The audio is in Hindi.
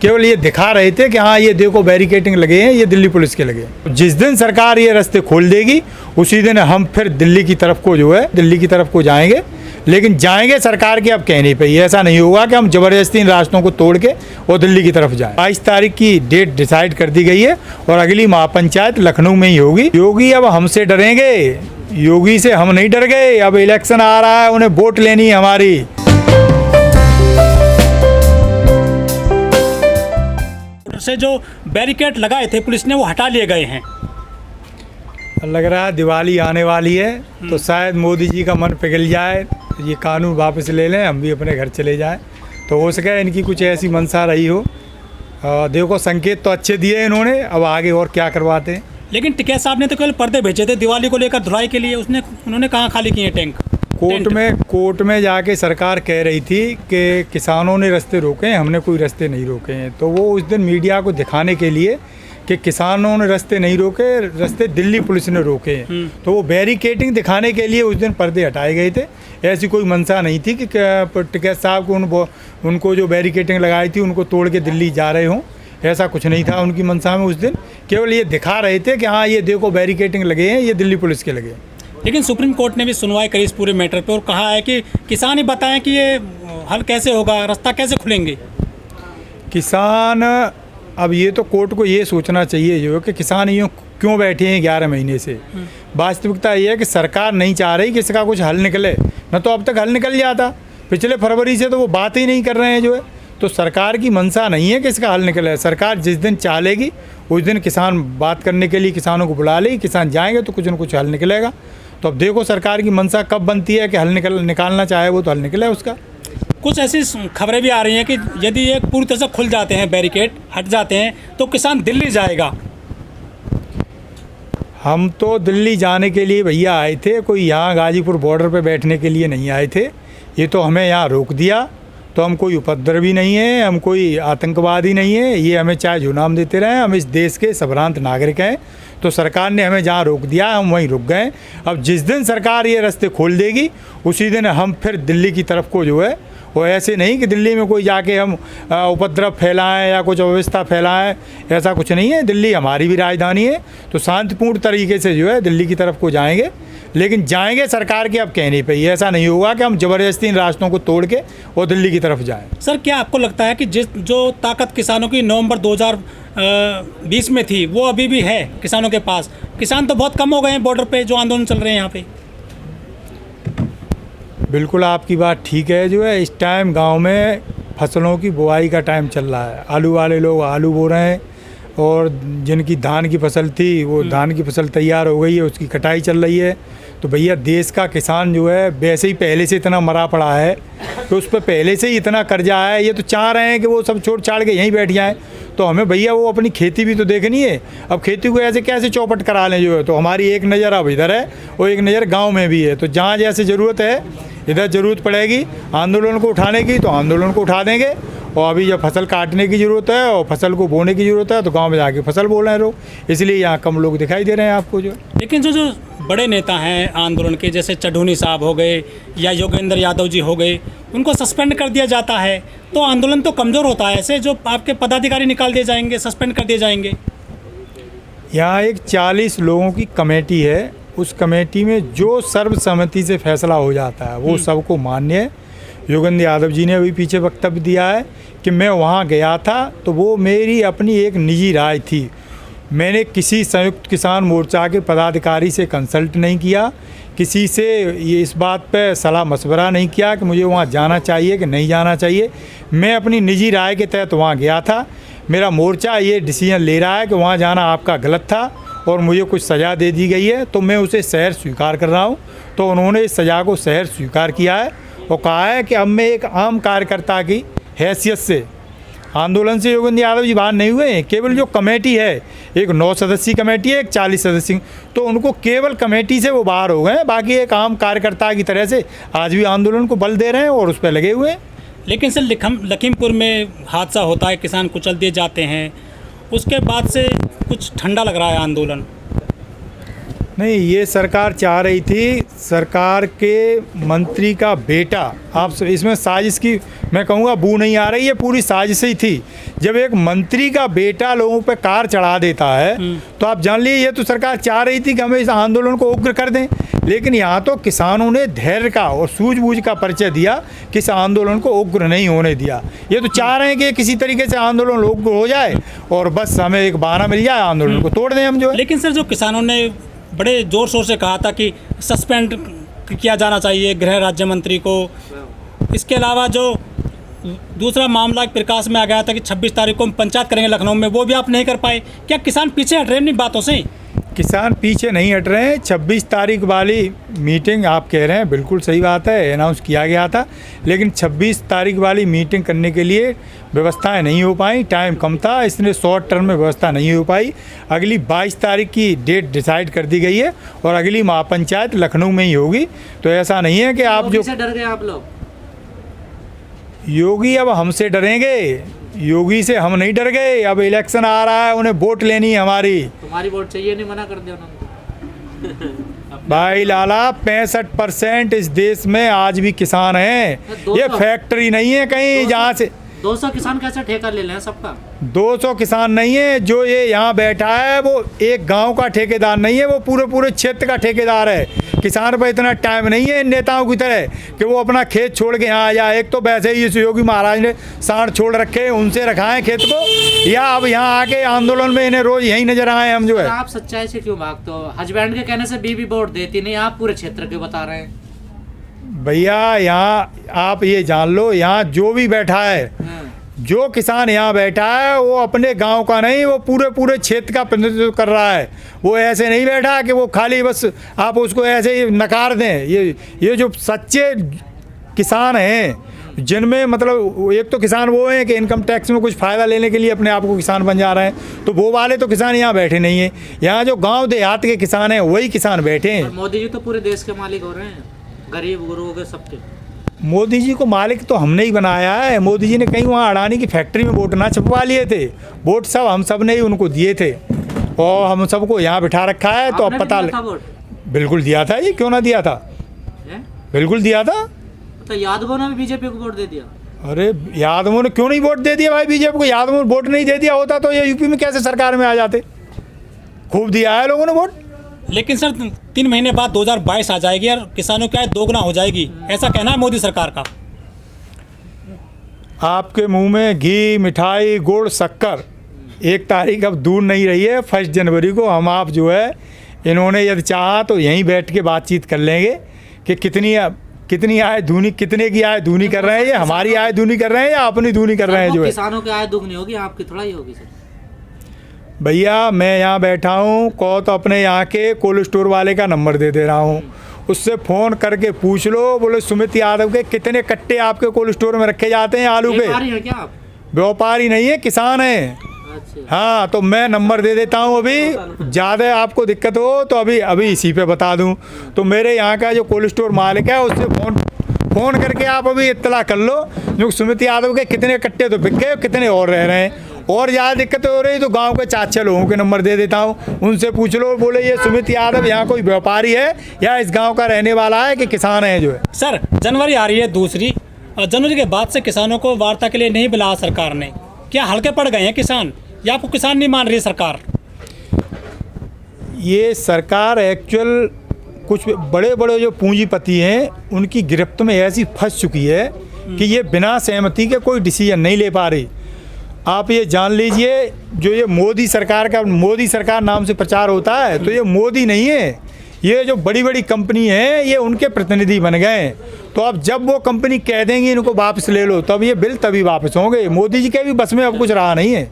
केवल ये दिखा रहे थे कि हाँ ये देखो बैरिकेटिंग लगे हैं, ये दिल्ली पुलिस के लगे हैं। जिस दिन सरकार ये रास्ते खोल देगी उसी दिन हम फिर दिल्ली की तरफ को जो है दिल्ली की तरफ को जाएंगे, लेकिन जाएंगे सरकार के अब कह नहीं पाई। ऐसा नहीं होगा कि हम जबरदस्ती इन रास्तों को तोड़ के और दिल्ली की तरफ जाएं। 22 तारीख की डेट डिसाइड कर दी गई है और अगली महापंचायत लखनऊ में ही होगी। योगी अब हमसे डरेंगे, योगी से हम नहीं डर गए। अब इलेक्शन आ रहा है, उन्हें वोट लेनी है हमारी। से जो बैरिकेड लगाए थे पुलिस ने वो हटा लिए गए हैं। लग रहा है दिवाली आने वाली है तो शायद मोदी जी का मन पिघल जाए, ये कानून वापस ले लें, हम भी अपने घर चले जाएं। तो हो सके इनकी कुछ ऐसी मंशा रही हो। देखो संकेत तो अच्छे दिए इन्होंने, अब आगे और क्या करवाते हैं। लेकिन टिकैत साहब ने तो केवल पर्दे भेजे थे दिवाली को लेकर धुलाई के लिए, उन्होंने कहाँ खाली किए टैंक। कोर्ट में जाके सरकार कह रही थी कि किसानों ने रास्ते रोके हैं, हमने कोई रास्ते नहीं रोके हैं। तो वो उस दिन मीडिया को दिखाने के लिए कि किसानों ने रास्ते नहीं रोके, रास्ते दिल्ली पुलिस ने रोके हैं, तो वो बैरिकेटिंग दिखाने के लिए उस दिन पर्दे हटाए गए थे। ऐसी कोई मंशा नहीं थी कि टिकैत साहब को उनको जो बैरिकेटिंग लगाई थी उनको तोड़ के दिल्ली जा रहे हों, ऐसा कुछ नहीं था उनकी मंशा में उस दिन। केवल ये दिखा रहे थे कि हाँ ये देखो बैरिकेटिंग लगे हैं, ये दिल्ली पुलिस के लगे हैं। लेकिन सुप्रीम कोर्ट ने भी सुनवाई करी इस पूरे मैटर पे और कहा है कि किसान ही बताएं कि ये हल कैसे होगा, रास्ता कैसे खुलेंगे। किसान अब ये तो कोर्ट को ये सोचना चाहिए जो कि किसान यूँ क्यों बैठे हैं 11 महीने से। वास्तविकता ये है कि सरकार नहीं चाह रही कि इसका कुछ हल निकले, न तो अब तक हल निकल जाता। पिछले फरवरी से तो वो बात ही नहीं कर रहे हैं जो है। तो सरकार की मंशा नहीं है कि इसका हल निकले। सरकार जिस दिन चाहेगी उस दिन किसान बात करने के लिए किसानों को बुला लेगी, किसान जाएंगे तो कुछ न कुछ हल निकलेगा। तो अब देखो सरकार की मंशा कब बनती है कि हल निकालना चाहे वो तो हल निकले उसका। कुछ ऐसी खबरें भी आ रही हैं कि यदि ये पूरी तरह से खुल जाते हैं, बैरिकेड हट जाते हैं, तो किसान दिल्ली जाएगा। हम तो दिल्ली जाने के लिए भैया आए थे, कोई यहाँ गाजीपुर बॉर्डर पे बैठने के लिए नहीं आए थे। ये तो हमें यहाँ रोक दिया, तो हम कोई उपद्रवी नहीं है, हम कोई आतंकवादी नहीं है। ये हमें चाहे जो नाम देते रहें, हम इस देश के संभ्रांत नागरिक हैं। तो सरकार ने हमें जहाँ रोक दिया हम वहीं रुक गए। अब जिस दिन सरकार ये रास्ते खोल देगी उसी दिन हम फिर दिल्ली की तरफ को जो है, वो ऐसे नहीं कि दिल्ली में कोई जाके हम उपद्रव फैलाएं या कुछ अव्यवस्था फैलाएं, ऐसा कुछ नहीं है। दिल्ली हमारी भी राजधानी है, तो शांतिपूर्ण तरीके से जो है दिल्ली की तरफ को जाएंगे, लेकिन जाएंगे सरकार के अब कह नहीं पाई। ऐसा नहीं होगा कि हम जबरदस्ती इन रास्तों को तोड़ के और दिल्ली की तरफ जाएं। सर क्या आपको लगता है कि जो ताकत किसानों की नवंबर 2020 में थी वो अभी भी है किसानों के पास? किसान तो बहुत कम हो गए हैं बॉर्डर पे जो आंदोलन चल रहे हैं यहाँ पे। बिल्कुल आपकी बात ठीक है। जो है इस टाइम गांव में फसलों की बुआई का टाइम चल रहा है। आलू वाले लोग आलू बो रहे हैं और जिनकी धान की फसल थी वो धान की फसल तैयार हो गई है, उसकी कटाई चल रही है। तो भैया देश का किसान जो है वैसे ही पहले से इतना मरा पड़ा है कि उस पर पहले से ही इतना कर्जा है। ये तो चाह रहे हैं कि वो सब छोड़ छाड़ के यहीं बैठ जाएं। तो हमें भैया वो अपनी खेती भी तो देखनी है। अब खेती को ऐसे कैसे चौपट करा लें जो है। तो हमारी एक नज़र अब इधर है और एक नज़र गाँव में भी है। तो जहाँ जैसे ज़रूरत है, इधर ज़रूरत पड़ेगी आंदोलन को उठाने की तो आंदोलन को उठा देंगे। और अभी जब फसल काटने की ज़रूरत है और फसल को बोने की ज़रूरत है तो गांव में जाके फसल बो रहे हैं लोग, इसलिए यहाँ कम लोग दिखाई दे रहे हैं आपको जो। लेकिन जो बड़े नेता हैं आंदोलन के, जैसे चढ़ूनी साहब हो गए या योगेंद्र यादव जी हो गए, उनको सस्पेंड कर दिया जाता है तो आंदोलन तो कमज़ोर होता है। ऐसे जो आपके पदाधिकारी निकाल दिए जाएंगे, सस्पेंड कर दिए जाएंगे। यहाँ एक 40 लोगों की कमेटी है, उस कमेटी में जो सर्वसम्मति से फैसला हो जाता है वो सबको मान्य है। योगेंद्र यादव जी ने अभी पीछे वक्तव्य दिया है कि मैं वहाँ गया था तो वो मेरी अपनी एक निजी राय थी। मैंने किसी संयुक्त किसान मोर्चा के पदाधिकारी से कंसल्ट नहीं किया, किसी से ये इस बात पे सलाह मशवरा नहीं किया कि मुझे वहाँ जाना चाहिए कि नहीं जाना चाहिए। मैं अपनी निजी राय के तहत वहाँ गया था। मेरा मोर्चा ये डिसीजन ले रहा है कि वहाँ जाना आपका गलत था और मुझे कुछ सज़ा दे दी गई है तो मैं उसे सहर्ष स्वीकार कर रहा हूँ। तो उन्होंने इस सज़ा को सहर्ष स्वीकार किया है और कहा है कि अब मैं एक आम कार्यकर्ता की हैसियत से आंदोलन से योगेंद्र यादव जी बाहर नहीं हुए हैं। केवल जो कमेटी है, एक 9 सदस्यीय कमेटी है, एक 40 सदस्यीय, तो उनको केवल कमेटी से वो बाहर हो गए हैं। बाकी एक आम कार्यकर्ता की तरह से आज भी आंदोलन को बल दे रहे हैं और उस पर लगे हुए हैं। लेकिन सर लखीमपुर में हादसा होता है, किसान कुचल दिए जाते हैं, उसके बाद से कुछ ठंडा लग रहा है आंदोलन। नहीं, ये सरकार चाह रही थी, सरकार के मंत्री का बेटा, आप इसमें साजिश की मैं कहूँगा बू नहीं आ रही, ये पूरी साजिश ही थी। जब एक मंत्री का बेटा लोगों पे कार चढ़ा देता है तो आप जान लीजिए ये तो सरकार चाह रही थी कि हमें इस आंदोलन को उग्र कर दें। लेकिन यहाँ तो किसानों ने धैर्य का और सूझबूझ का परिचय दिया कि इस आंदोलन को उग्र नहीं होने दिया। ये तो चाह रहे हैं कि किसी तरीके से आंदोलन उग्र हो जाए और बस हमें एक बहाना मिल जाए, आंदोलन को तोड़ दें हम जो है। लेकिन सर, जो किसानों ने बड़े जोर शोर से कहा था कि सस्पेंड किया जाना चाहिए गृह राज्य मंत्री को, इसके अलावा जो दूसरा मामला प्रकाश में आ गया था कि 26 तारीख को हम पंचायत करेंगे लखनऊ में, वो भी आप नहीं कर पाए। क्या किसान पीछे हट रहे हैं इन बातों से? किसान पीछे नहीं हट रहे हैं। 26 तारीख वाली मीटिंग आप कह रहे हैं, बिल्कुल सही बात है, अनाउंस किया गया था, लेकिन 26 तारीख वाली मीटिंग करने के लिए व्यवस्थाएं नहीं हो पाई, टाइम कम था, इसलिए शॉर्ट टर्म में व्यवस्था नहीं हो पाई। अगली 22 तारीख की डेट डिसाइड कर दी गई है और अगली महापंचायत लखनऊ में ही होगी। तो ऐसा नहीं है कि आप जो डर गए आप लोग, योगी अब हमसे डरेंगे, योगी से हम नहीं डर गए। अब इलेक्शन आ रहा है, उन्हें वोट लेनी है हमारी। तुम्हारी वोट चाहिए नहीं, मना कर दिया उन्होंने। भाई लाला 65% इस देश में आज भी किसान हैं। ये फैक्ट्री नहीं है कहीं जहाँ से 200 किसान कैसे ठेका ले लें सबका? 200 किसान नहीं है, जो ये यहाँ बैठा है वो एक गांव का ठेकेदार नहीं है, वो पूरे क्षेत्र का ठेकेदार है। किसान पर इतना टाइम नहीं है इन नेताओं की तरह कि वो अपना खेत छोड़ के यहाँ आ जाए। एक तो वैसे ही योगी महाराज ने सांड छोड़ रखे, उनसे रखाएं खेत को, या अब यहाँ आके आंदोलन में इन्हें रोज यही नजर आए हम जो है। आप सच्चाई से क्यों भागते हो? हस्बैंड के कहने से बीवी वोट देती नहीं, आप पूरे क्षेत्र के बता रहे हैं। भैया यहाँ आप ये जान लो, यहाँ जो भी बैठा है, जो किसान यहाँ बैठा है वो अपने गांव का नहीं, वो पूरे क्षेत्र का प्रतिनिधित्व कर रहा है। वो ऐसे नहीं बैठा कि वो खाली बस आप उसको ऐसे ही नकार दें। ये जो सच्चे किसान हैं, जिनमें मतलब एक तो किसान वो हैं कि इनकम टैक्स में कुछ फ़ायदा लेने के लिए अपने आप को किसान बन जा रहे हैं, तो वो वाले तो किसान यहाँ बैठे नहीं हैं। यहाँ जो गाँव देहात के किसान हैं वही किसान बैठे हैं। मोदी जी तो पूरे देश के मालिक हो रहे हैं, गरीब गुरु के सबके। मोदी जी को मालिक तो हमने ही बनाया है। मोदी जी ने कहीं वहाँ अडानी की फैक्ट्री में वोट ना छपवा लिए थे, वोट सब हम सब ने ही उनको दिए थे और हम सबको यहाँ बिठा रखा है। तो अब पता बिल्कुल दिया था जी, क्यों ना दिया था, बिल्कुल दिया था। तो यादवों ने भी बीजेपी को वोट दे दिया? अरे यादवों ने क्यों नहीं वोट दे दिया भाई बीजेपी को? यादवों ने वोट नहीं दे दिया होता तो ये यूपी में कैसे सरकार में आ जाते? खूब दिया है लोगों ने वोट। लेकिन सर 3 महीने बाद 2022 आ जाएगी और किसानों की आय दोगुना हो जाएगी, ऐसा कहना है मोदी सरकार का। आपके मुंह में घी, मिठाई, गुड़, शक्कर, 1 तारीख अब दूर नहीं रही है, 1 जनवरी को हम आप जो है, इन्होंने यदि चाहा तो यहीं बैठ के बातचीत कर लेंगे कि कितनी आय दूनी, कितने की आय दूनी कर रहे हैं, ये हमारी आय दूनी कर रहे हैं या अपनी दूनी कर रहे हैं जो है। किसानों की आय दुगनी होगी, आपकी थोड़ा ही होगी सर। भैया मैं यहाँ बैठा हूँ, कहो तो अपने यहाँ के कोल्ड स्टोर वाले का नंबर दे रहा हूँ, उससे फ़ोन करके पूछ लो, बोले सुमित यादव के कितने कट्टे आपके कोल्ड स्टोर में रखे जाते हैं आलू के। व्यापारी हैं क्या आप? व्यापारी नहीं है, किसान हैं। अच्छा। हाँ तो मैं नंबर दे देता हूँ, अभी ज़्यादा आपको दिक्कत हो तो अभी इसी पे बता दूँ। तो मेरे यहाँ का जो कोल्ड स्टोर मालिक है उससे फ़ोन करके आप अभी इत्तला कर लो जो सुमित यादव के कितने कट्टे तो बिक गए, कितने और रह रहे हैं। और ज़्यादा दिक्कत हो रही तो गांव के 4-6 लोगों के नंबर दे देता हूं, उनसे पूछ लो, बोले ये सुमित यादव यहाँ कोई व्यापारी है या इस गांव का रहने वाला है कि किसान है जो है। सर जनवरी आ रही है दूसरी, और जनवरी के बाद से किसानों को वार्ता के लिए नहीं बुलाया सरकार ने, क्या हल्के पड़ गए हैं किसान या आपको किसान नहीं मान रही है सरकार? ये सरकार एक्चुअल कुछ बड़े बड़े जो पूंजीपति हैं उनकी गिरफ्त में ऐसी फंस चुकी है कि ये बिना सहमति के कोई डिसीजन नहीं ले पा रही। आप ये जान लीजिए, जो ये मोदी सरकार नाम से प्रचार होता है तो ये मोदी नहीं है, ये जो बड़ी बड़ी कंपनी है ये उनके प्रतिनिधि बन गए हैं। तो अब जब वो कंपनी कह देंगी इनको वापस ले लो, तब ये बिल तभी वापस होंगे। मोदी जी के भी बस में अब कुछ रहा नहीं है।